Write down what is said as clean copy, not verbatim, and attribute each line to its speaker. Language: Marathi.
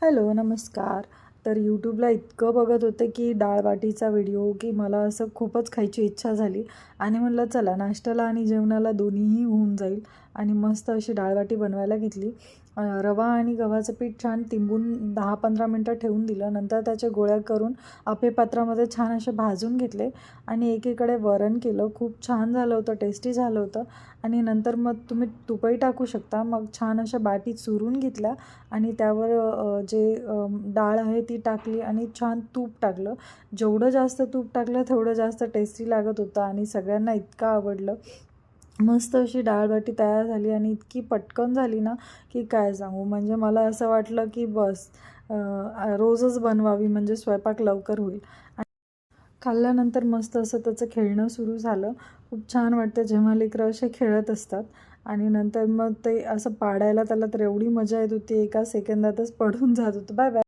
Speaker 1: हॅलो, नमस्कार. तर यूट्यूबला इतकं बघत होते की डाळ-बाटीचा व्हिडिओ की मला असं खूपच खायची इच्छा झाली आणि म्हणलं चला नाश्त्याला आणि जेवणाला दोन्हीही होऊन जाईल आणि मस्त अशी डाळ-बाटी बनवायला घेतली. रवा आणि गव्हाचं पीठ छान तिंबून 10-15 मिनटं ठेवून दिलं. नंतर त्याच्या गोळ्या करून आप्पे पात्रामध्ये छान असे भाजून घेतले आणि एकीकडे वरण केलं. खूप छान झालं होतं, टेस्टी झालं होतं आणि नंतर मग तुम्ही तुपही टाकू शकता. मग छान अशा बाटी चुरून घेतल्या आणि त्यावर डाळ आहे ती टाकली आणि छान तूप टाकलं. जेवढं जास्त तूप टाकलं तेवढं जास्त टेस्टी लागत होतं आणि सगळ्यांना इतकं आवडलं. मस्त अशी डाळ-बाटी तयार झाली आणि इतकी पटकन झाली ना, की काय सांगू. म्हणजे मला असं वाटलं की बस रोजच बनवावी म्हणजे स्वयंपाक लवकर होईल. खाल्ल्यानंतर मस्त असं त्याचं खेळणं सुरू झालं. खूप छान वाटतं जेव्हा लेकरं असे खेळत असतात आणि नंतर मग ते असं पाडायला त्याला तर एवढी मजा येत होती, एका सेकंदातच पडून जात होतं. Bye bye.